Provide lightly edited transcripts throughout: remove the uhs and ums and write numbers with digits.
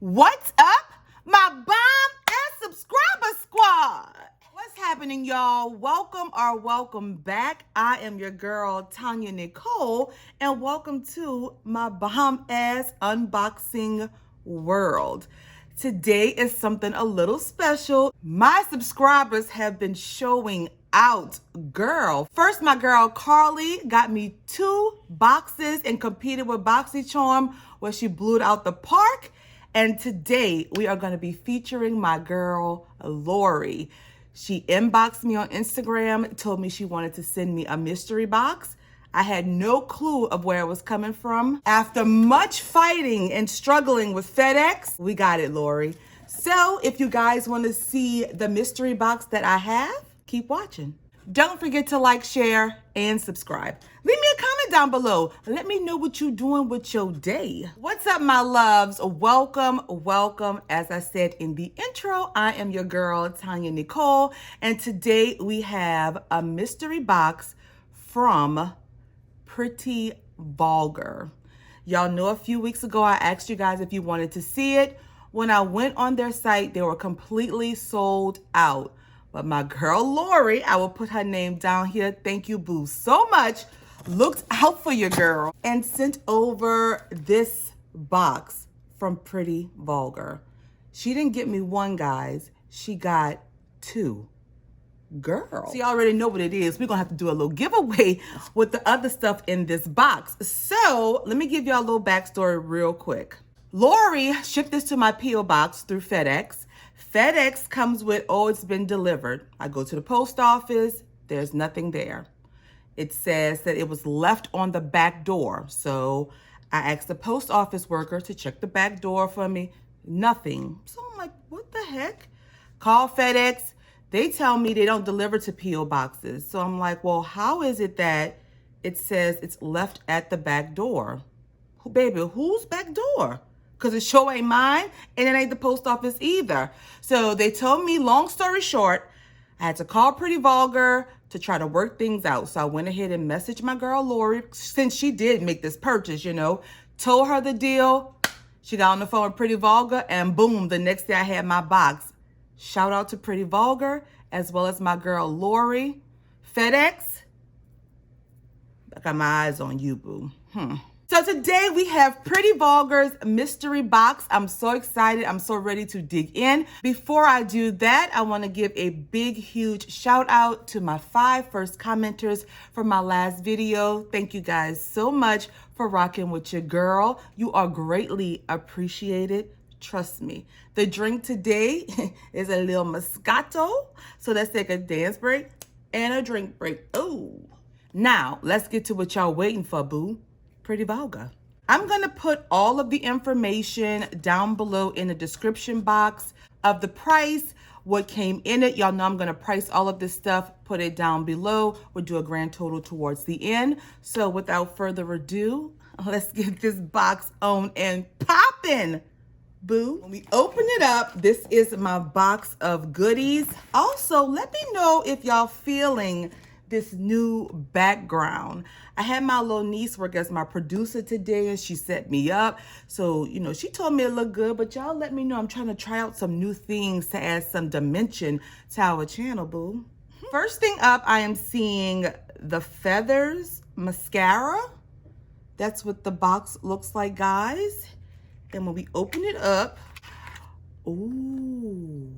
What's up, my bomb and subscriber squad? What's happening, y'all? Welcome back. I am your girl, TonyaNicole, and welcome to my bomb ass unboxing world. Today is something a little special. My subscribers have been showing out, girl. First, my girl Carly got me 2 boxes and competed with BoxyCharm where she blew it out the park. And today we are going to be featuring my girl Lorie. She inboxed me on Instagram, told me she wanted to send me a mystery box. I had no clue of where it was coming from. After much fighting and struggling with FedEx, we got it, Lorie. So if you guys want to see the mystery box that I have, keep watching. Don't forget to like, share, and subscribe. Leave me a comment down below. Let me know what you're doing with your day. What's up, my loves? Welcome. As I said in the intro, I am your girl, TonyaNicole, and today we have a mystery box from Pretty Vulgar. Y'all know a few weeks ago, I asked you guys if you wanted to see it. When I went on their site, they were completely sold out. But my girl Lorie, I will put her name down here. Thank you, boo, so much. Looked out for your girl and sent over this box from Pretty Vulgar. She didn't get me 1, guys. She got 2. Girl. So you already know what it is. We're going to have to do a little giveaway with the other stuff in this box. So let me give y'all a little backstory real quick. Lorie shipped this to my P.O. box through FedEx. FedEx comes with, oh, it's been delivered. I go to the post office. There's nothing there. It says that it was left on the back door. So I asked the post office worker to check the back door for me. Nothing. So I'm like, what the heck? Call FedEx. They tell me they don't deliver to P.O. boxes. So I'm like, well, how is it that it says it's left at the back door? Baby, whose back door? Because it sure ain't mine, and it ain't the post office either. So they told me, long story short, I had to call Pretty Vulgar to try to work things out. So I went ahead and messaged my girl Lorie, since she did make this purchase, you know, told her the deal. She got on the phone with Pretty Vulgar, and boom, the next day I had my box. Shout out to Pretty Vulgar, as well as my girl Lorie. FedEx, I got my eyes on you, boo. So today we have Pretty Vulgar's mystery box. I'm so excited. I'm so ready to dig in. Before I do that, I want to give a big, huge shout out to my 5 first commenters from my last video. Thank you guys so much for rocking with your girl. You are greatly appreciated. Trust me. The drink today is a little Moscato. So let's take a dance break and a drink break. Oh, now let's get to what y'all waiting for, boo. Pretty Vulgar. I'm going to put all of the information down below in the description box of the price, what came in it. Y'all know I'm going to price all of this stuff, put it down below. We'll do a grand total towards the end. So without further ado, let's get this box on and popping, boo. When we open it up, this is my box of goodies. Also, let me know if y'all feeling this new background. I had my little niece work as my producer today, and she set me up. So, you know, she told me it looked good, but y'all let me know. I'm trying to try out some new things to add some dimension to our channel, boo. First thing up, I am seeing the Feathers Mascara. That's what the box looks like, guys. And when we open it up, ooh,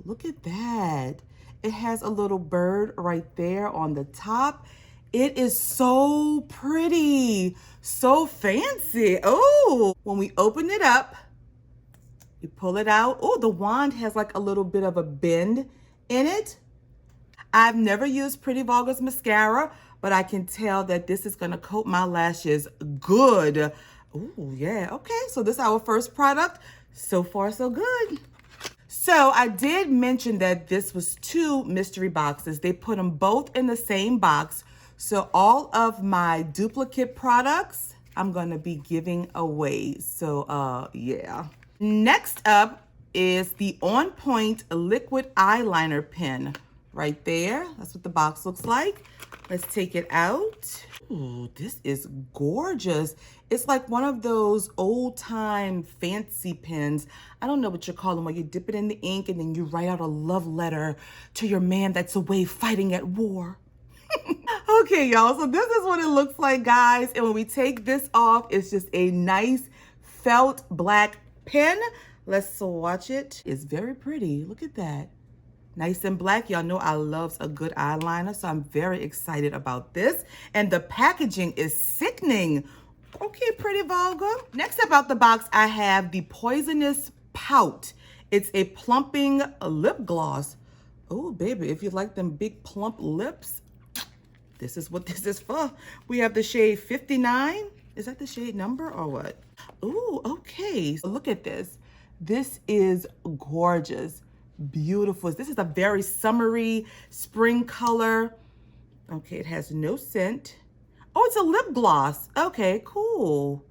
look at that. It has a little bird right there on the top. It is so pretty, so fancy. Oh, when we open it up, you pull it out. Oh, the wand has like a little bit of a bend in it. I've never used Pretty Vulgar's mascara, but I can tell that this is gonna coat my lashes good. Oh, yeah, okay, so this is our first product. So far, so good. So I did mention that this was 2 mystery boxes. They put them both in the same box. So all of my duplicate products, I'm gonna be giving away. So yeah. Next up is the On Point Liquid Eyeliner Pen right there. That's what the box looks like. Let's take it out. Ooh, this is gorgeous. It's like one of those old time fancy pens. I don't know what you call them, where you dip it in the ink and then you write out a love letter to your man that's away fighting at war. Okay, y'all, so this is what it looks like, guys. And when we take this off, it's just a nice felt black pen. Let's swatch it. It's very pretty. Look at that. Nice and black. Y'all know I love a good eyeliner, so I'm very excited about this. And the packaging is sickening. Okay, Pretty Vulgar. Next up out the box, I have the Poisonous Pout. It's a plumping lip gloss. Oh, baby, if you like them big plump lips, this is what this is for. We have the shade 59. Is that the shade number or what? Ooh, okay. So look at this. This is gorgeous. Beautiful. This is a very summery spring color. Okay, it has no scent. Oh, it's a lip gloss. Okay, cool.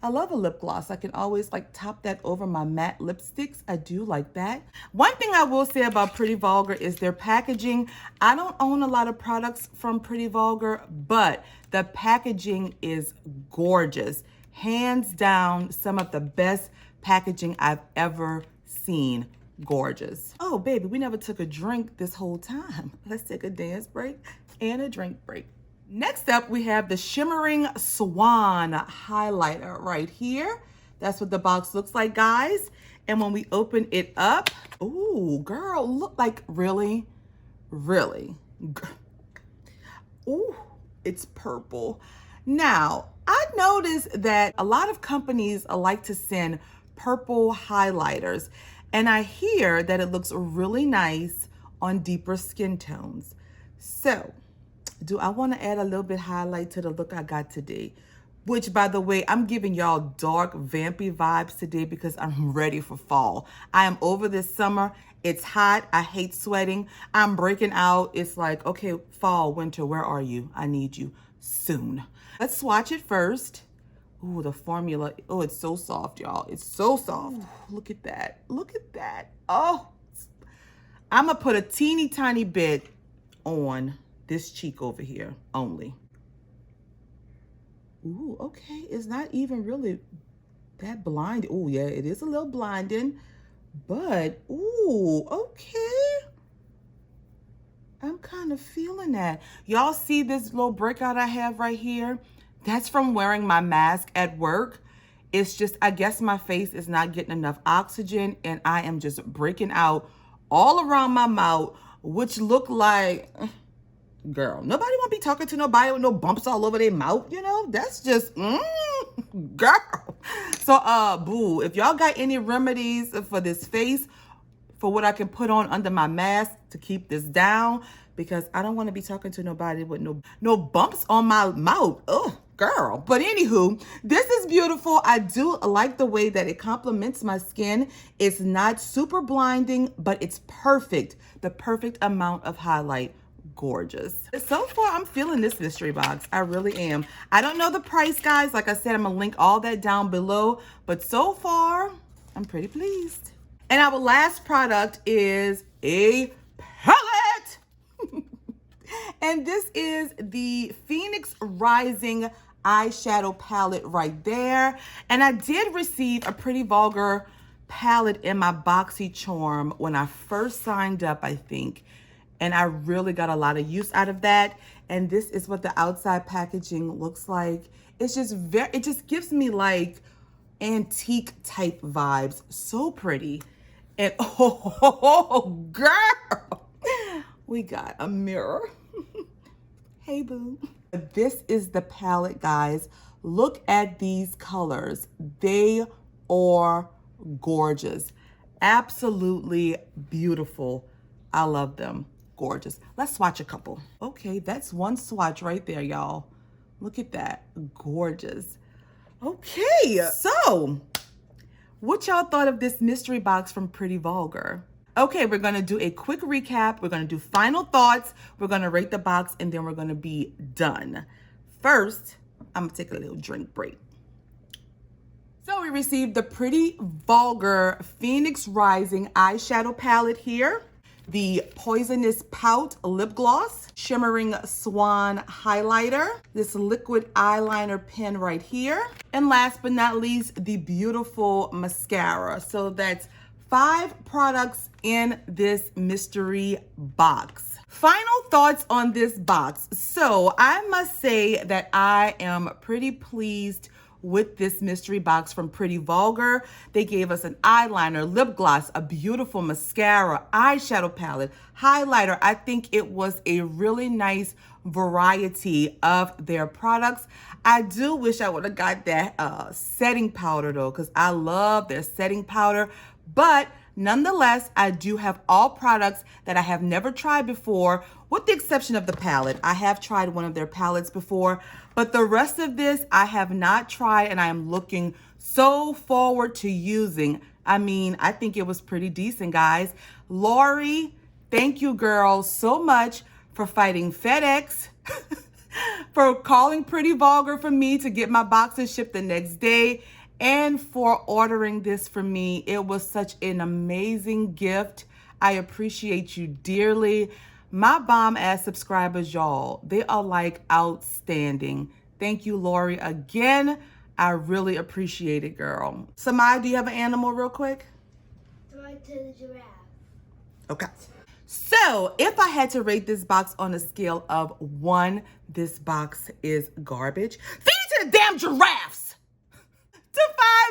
I love a lip gloss. I can always like top that over my matte lipsticks. I do like that. One thing I will say about Pretty Vulgar is their packaging. I don't own a lot of products from Pretty Vulgar, but the packaging is gorgeous. Hands down, some of the best packaging I've ever seen. Gorgeous. Oh, baby, we never took a drink this whole time. Let's take a dance break and a drink break. Next up, we have the Shimmering Swan highlighter right here. That's what the box looks like, guys. And when we open it up, ooh, girl, look like, really? Really? Ooh, it's purple. Now, I noticed that a lot of companies like to send purple highlighters, and I hear that it looks really nice on deeper skin tones. So, do I want to add a little bit highlight to the look I got today? Which, by the way, I'm giving y'all dark, vampy vibes today because I'm ready for fall. I am over this summer. It's hot. I hate sweating. I'm breaking out. It's like, okay, fall, winter, where are you? I need you soon. Let's swatch it first. Ooh, the formula. Oh, it's so soft, y'all. It's so soft. Ooh, look at that. Look at that. Oh, I'm going to put a teeny tiny bit on this cheek over here only. Ooh, okay. It's not even really that blinding. Ooh, yeah, it is a little blinding. But, ooh, okay. I'm kind of feeling that. Y'all see this little breakout I have right here? That's from wearing my mask at work. It's just, I guess my face is not getting enough oxygen and I am just breaking out all around my mouth, which look like, girl, nobody want to be talking to nobody with no bumps all over their mouth, you know? That's just, girl. So, boo, if y'all got any remedies for this face, for what I can put on under my mask to keep this down, because I don't want to be talking to nobody with no bumps on my mouth. Oh, girl. But anywho, this is beautiful. I do like the way that it complements my skin. It's not super blinding, but it's perfect. The perfect amount of highlight. Gorgeous. So far, I'm feeling this mystery box. I really am. I don't know the price, guys. Like I said, I'm going to link all that down below. But so far, I'm pretty pleased. And our last product is a palette. And this is the Phoenix Rising eyeshadow palette right there. And I did receive a Pretty Vulgar palette in my BoxyCharm when I first signed up, I think. And I really got a lot of use out of that. And this is what the outside packaging looks like. It's just it just gives me like antique type vibes. So pretty. And oh, girl, we got a mirror. Hey, boo. This is the palette, guys. Look at these colors. They are gorgeous. Absolutely beautiful. I love them. Gorgeous. Let's swatch a couple. Okay, that's one swatch right there, y'all. Look at that. Gorgeous. Okay, so what y'all thought of this mystery box from Pretty Vulgar? Okay, we're gonna do a quick recap. We're gonna do final thoughts. We're gonna rate the box and then we're gonna be done. First, I'm gonna take a little drink break. So we received the Pretty Vulgar Phoenix Rising eyeshadow palette here. the Poisonous Pout lip gloss, Shimmering Swan highlighter, this liquid eyeliner pen right here, and last but not least, the beautiful mascara. So that's 5 products in this mystery box. Final thoughts on this box. So I must say that I am pretty pleased with this mystery box from Pretty Vulgar. They gave us an eyeliner, lip gloss, a beautiful mascara, eyeshadow palette, highlighter. I think it was a really nice variety of their products. I do wish I would have got that setting powder though, because I love their setting powder. But nonetheless, I do have all products that I have never tried before, with the exception of the palette. I have tried one of their palettes before, but the rest of this I have not tried, and I am looking so forward to using. I mean, I think it was pretty decent, guys. Lorie, thank you, girl, so much for fighting FedEx, for calling Pretty Vulgar for me to get my boxes shipped the next day, and for ordering this for me. It was such an amazing gift. I appreciate you dearly. My bomb ass subscribers, y'all, they are like outstanding. Thank you, Lorie, again. I really appreciate it, girl. Samai, do you have an animal real quick? Right to the giraffe. Okay. So if I had to rate this box on a scale of 1, this box is garbage. Feed it to the damn giraffes! To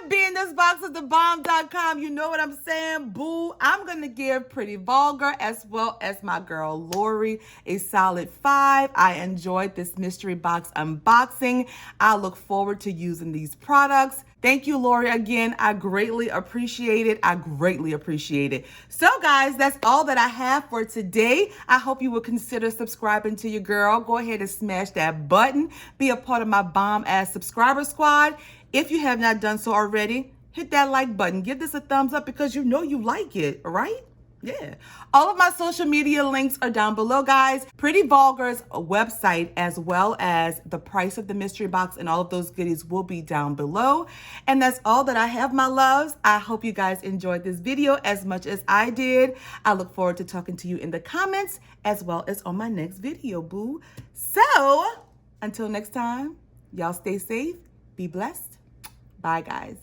5, being this box is thebomb.com. You know what I'm saying, boo? I'm going to give Pretty Vulgar as well as my girl Lorie a solid 5. I enjoyed this mystery box unboxing. I look forward to using these products. Thank you, Lorie, again. I greatly appreciate it. I greatly appreciate it. So, guys, that's all that I have for today. I hope you will consider subscribing to your girl. Go ahead and smash that button. Be a part of my bomb-ass subscriber squad. If you have not done so already, hit that like button. Give this a thumbs up because you know you like it, right? Yeah. All of my social media links are down below, guys. Pretty Vulgar's website, as well as the price of the mystery box and all of those goodies, will be down below. And that's all that I have, my loves. I hope you guys enjoyed this video as much as I did. I look forward to talking to you in the comments as well as on my next video, boo. So, until next time, y'all stay safe, be blessed. Bye, guys.